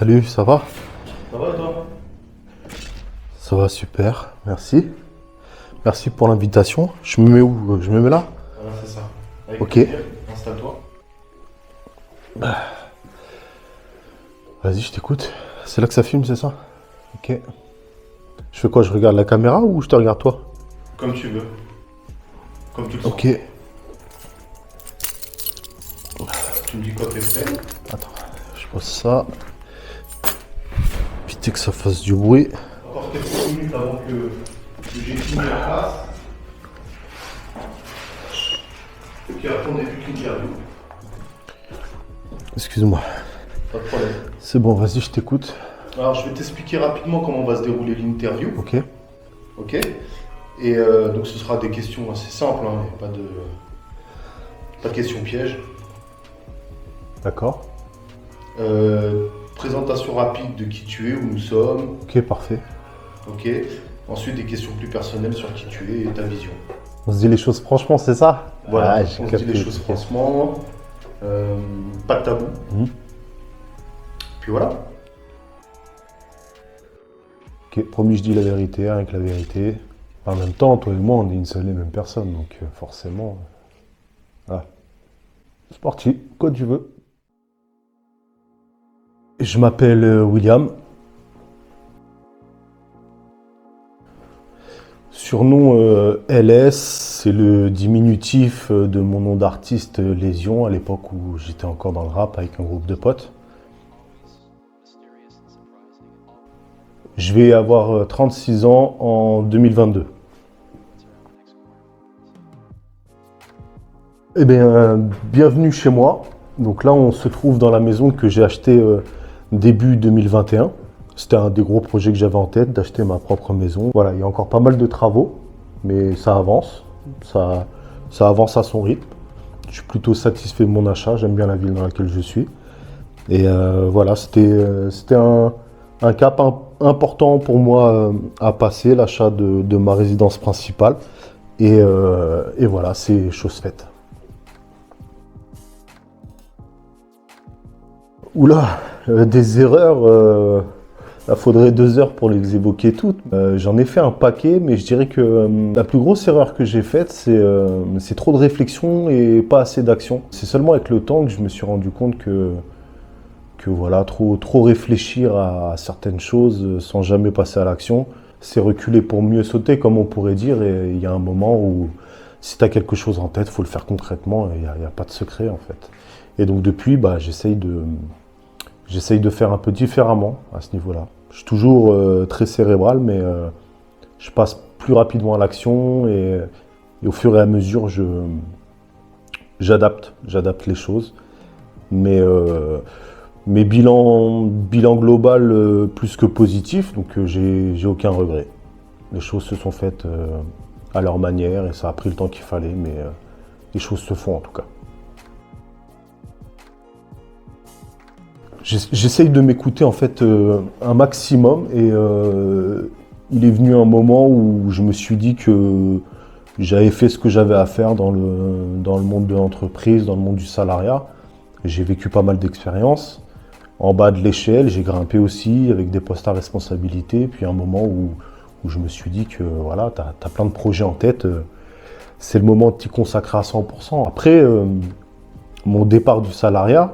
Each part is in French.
Salut, ça va? Ça va et toi? Ça va super, merci. Merci pour l'invitation. Je me mets où? Je me mets là? Voilà, c'est ça. Avec Ok. plaisir, installe-toi. Vas-y, je t'écoute. C'est là que ça filme, c'est ça? Ok. Je fais quoi? Je regarde la caméra ou je te regarde toi? Comme tu veux. Comme tu le sens. Ok. Tu me dis quand t'es prêt. Attends, je pose ça. Éviter que ça fasse du bruit. Encore quelques minutes avant que j'ai fini la classe. Et puis après on débute l'interview. Excuse-moi. Pas de problème. C'est bon, vas-y, je t'écoute. Alors je vais t'expliquer rapidement comment va se dérouler l'interview. Ok. Ok. Et donc ce sera des questions assez simples, hein. Il n'y a pas de questions pièges. D'accord. Présentation rapide de qui tu es, où nous sommes. Ok, parfait. Ok. Ensuite des questions plus personnelles sur qui tu es et ta vision. On se dit les choses franchement, c'est ça? Voilà, Ah, on j'ai se dit capté. les choses franchement, pas de tabou. Puis voilà. Ok, promis, je dis la vérité, avec la vérité. En même temps, toi et moi, on est une seule et même personne, donc forcément. Voilà. C'est parti, quoi tu veux. Je m'appelle William. Surnom LS, c'est le diminutif de mon nom d'artiste Lésion, à l'époque où j'étais encore dans le rap avec un groupe de potes. Je vais avoir 36 ans en 2022. Eh bien, bienvenue chez moi. Donc là, on se trouve dans la maison que j'ai achetée début 2021. C'était un des gros projets que j'avais en tête, d'acheter ma propre maison. Voilà, il y a encore pas mal de travaux, mais ça avance. Ça avance à son rythme. Je suis plutôt satisfait de mon achat, j'aime bien la ville dans laquelle je suis. Et voilà, c'était un cap important pour moi à passer, l'achat de ma résidence principale. Et voilà, c'est chose faite. Oula, des erreurs, il faudrait 2 heures pour les évoquer toutes. J'en ai fait un paquet, mais je dirais que la plus grosse erreur que j'ai faite, c'est trop de réflexion et pas assez d'action. C'est seulement avec le temps que je me suis rendu compte que voilà, trop réfléchir à certaines choses sans jamais passer à l'action, c'est reculer pour mieux sauter, comme on pourrait dire. Et il y a un moment où, si tu as quelque chose en tête, il faut le faire concrètement, et il n'y a pas de secret en fait. Et donc depuis, j'essaye de faire un peu différemment à ce niveau-là. Je suis toujours très cérébral, mais je passe plus rapidement à l'action et au fur et à mesure, j'adapte les choses. Mais bilan global plus que positif, donc j'ai aucun regret. Les choses se sont faites à leur manière et ça a pris le temps qu'il fallait, mais les choses se font en tout cas. J'essaye de m'écouter en fait un maximum et il est venu un moment où je me suis dit que j'avais fait ce que j'avais à faire dans le monde de l'entreprise, dans le monde du salariat. J'ai vécu pas mal d'expériences. En bas de l'échelle, j'ai grimpé aussi avec des postes à responsabilité. Puis un moment où je me suis dit que voilà, tu as plein de projets en tête, c'est le moment de t'y consacrer à 100%. Après, mon départ du salariat,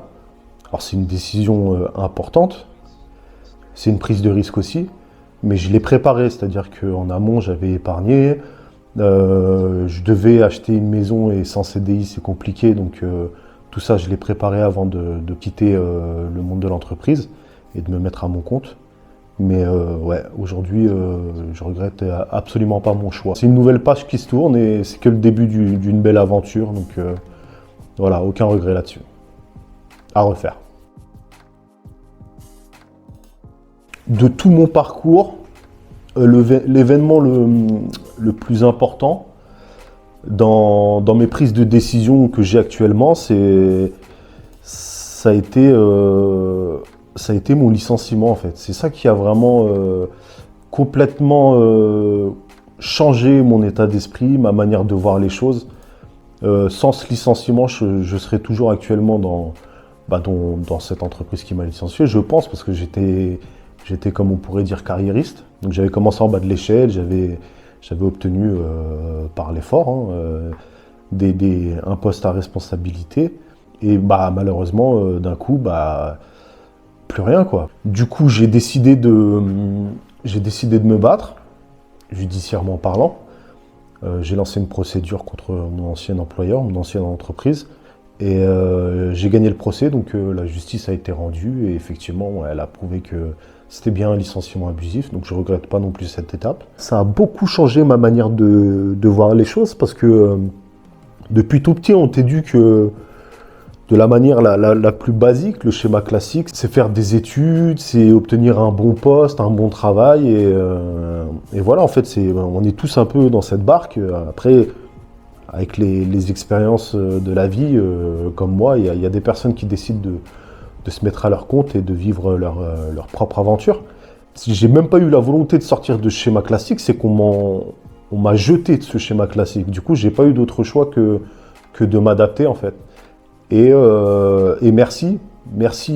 alors c'est une décision importante, c'est une prise de risque aussi, mais je l'ai préparée, c'est-à-dire qu'en amont, j'avais épargné, je devais acheter une maison et sans CDI, c'est compliqué, donc tout ça, je l'ai préparé avant de quitter le monde de l'entreprise et de me mettre à mon compte. Mais ouais, aujourd'hui, je regrette absolument pas mon choix. C'est une nouvelle page qui se tourne et c'est que le début d'une belle aventure, donc voilà, aucun regret là-dessus. À refaire. De tout mon parcours, l'événement le plus important dans mes prises de décision que j'ai actuellement, ça a été mon licenciement en fait. C'est ça qui a vraiment complètement changé mon état d'esprit, ma manière de voir les choses. Sans ce licenciement, je serais toujours actuellement dans cette entreprise qui m'a licencié, je pense, parce que j'étais, comme on pourrait dire, carriériste. Donc j'avais commencé en bas de l'échelle, j'avais obtenu par l'effort un poste à responsabilité. Et malheureusement, d'un coup, plus rien, quoi. Du coup, j'ai décidé de me battre, judiciairement parlant. J'ai lancé une procédure contre mon ancien employeur, mon ancienne entreprise. Et j'ai gagné le procès, donc la justice a été rendue. Et effectivement, elle a prouvé que c'était bien un licenciement abusif. Donc je ne regrette pas non plus cette étape. Ça a beaucoup changé ma manière de voir les choses, parce que depuis tout petit, on t'éduque de la manière la plus basique, le schéma classique, c'est faire des études, c'est obtenir un bon poste, un bon travail, et voilà, en fait, on est tous un peu dans cette barque. Après, avec les expériences de la vie, comme moi, il y a des personnes qui décident de se mettre à leur compte et de vivre leur propre aventure. Si j'ai même pas eu la volonté de sortir de ce schéma classique, c'est on m'a jeté de ce schéma classique. Du coup, j'ai pas eu d'autre choix que de m'adapter, en fait. Et merci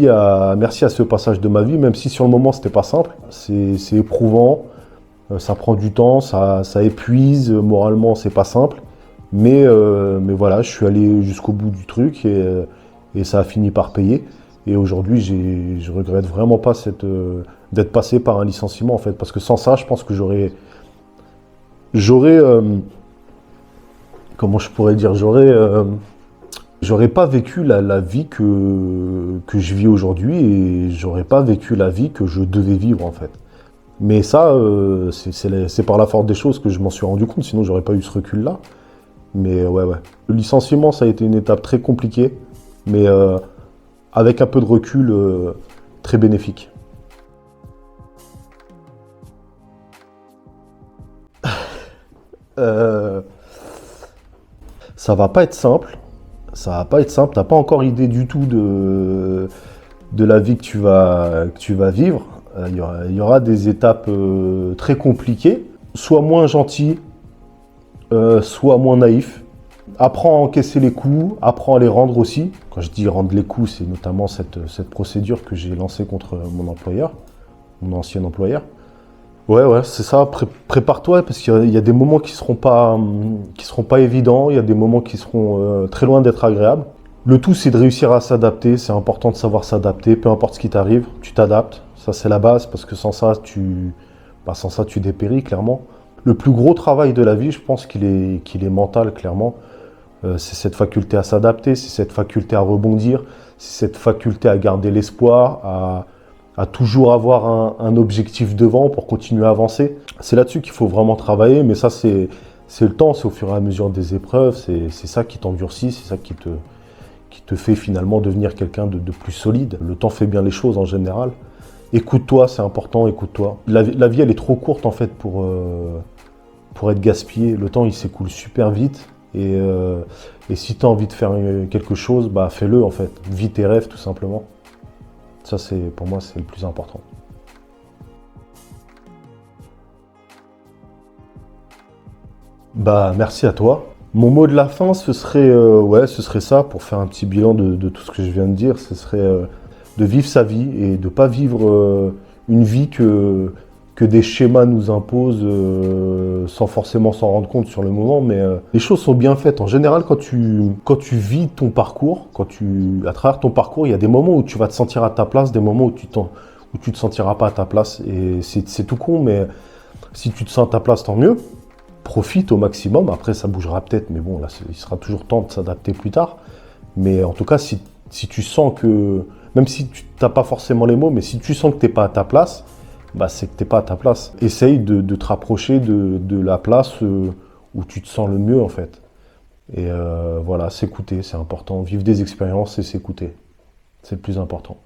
à ce passage de ma vie, même si sur le moment c'était pas simple, c'est éprouvant, ça prend du temps, ça épuise, moralement c'est pas simple, mais voilà, je suis allé jusqu'au bout du truc et ça a fini par payer. Et aujourd'hui, je regrette vraiment pas d'être passé par un licenciement, en fait, parce que sans ça, je pense que comment je pourrais dire, j'aurais pas vécu la vie que je vis aujourd'hui, et j'aurais pas vécu la vie que je devais vivre, en fait. Mais ça, c'est par la force des choses que je m'en suis rendu compte, sinon j'aurais pas eu ce recul-là. Mais ouais. Le licenciement, ça a été une étape très compliquée, mais avec un peu de recul, très bénéfique. Ça va pas être simple. Ça va pas être simple, t'as pas encore idée du tout de la vie que tu vas vivre. Il y aura des étapes très compliquées, soit moins gentil, soit moins naïf. Apprends à encaisser les coups, apprends à les rendre aussi. Quand je dis rendre les coups, c'est notamment cette procédure que j'ai lancée contre mon employeur, mon ancien employeur. Ouais, c'est ça. Prépare-toi, parce qu'il y a des moments qui seront pas évidents. Il y a des moments qui seront très loin d'être agréables. Le tout, c'est de réussir à s'adapter. C'est important de savoir s'adapter. Peu importe ce qui t'arrive, tu t'adaptes. Ça, c'est la base, parce que sans ça, tu dépéris, clairement. Le plus gros travail de la vie, je pense qu'il est mental, clairement. C'est cette faculté à s'adapter, c'est cette faculté à rebondir, c'est cette faculté à garder l'espoir, à toujours avoir un objectif devant pour continuer à avancer. C'est là-dessus qu'il faut vraiment travailler, mais ça, c'est le temps, c'est au fur et à mesure des épreuves, c'est ça qui t'endurcit, c'est ça qui te fait finalement devenir quelqu'un de plus solide. Le temps fait bien les choses en général. Écoute-toi, c'est important, écoute-toi. La vie, elle est trop courte, en fait, pour être gaspillée. Le temps, il s'écoule super vite. Et si tu as envie de faire quelque chose, fais-le, en fait. Vis tes rêves, tout simplement. Ça, pour moi, c'est le plus important. Merci à toi. Mon mot de la fin, ce serait ça, pour faire un petit bilan de tout ce que je viens de dire. Ce serait de vivre sa vie et de ne pas vivre une vie que des schémas nous imposent sans forcément s'en rendre compte sur le moment. Mais les choses sont bien faites. En général, quand tu vis ton parcours, à travers ton parcours, il y a des moments où tu vas te sentir à ta place, des moments où tu te sentiras pas à ta place. Et c'est tout con, mais si tu te sens à ta place, tant mieux. Profite au maximum. Après, ça bougera peut-être, mais bon, là, il sera toujours temps de s'adapter plus tard. Mais en tout cas, si tu sens que, même si tu n'as pas forcément les mots, mais si tu sens que tu n'es pas à ta place, c'est que tu n'es pas à ta place. Essaye de te rapprocher de la place où tu te sens le mieux, en fait. Et voilà, s'écouter, c'est important. Vivre des expériences et s'écouter. C'est le plus important.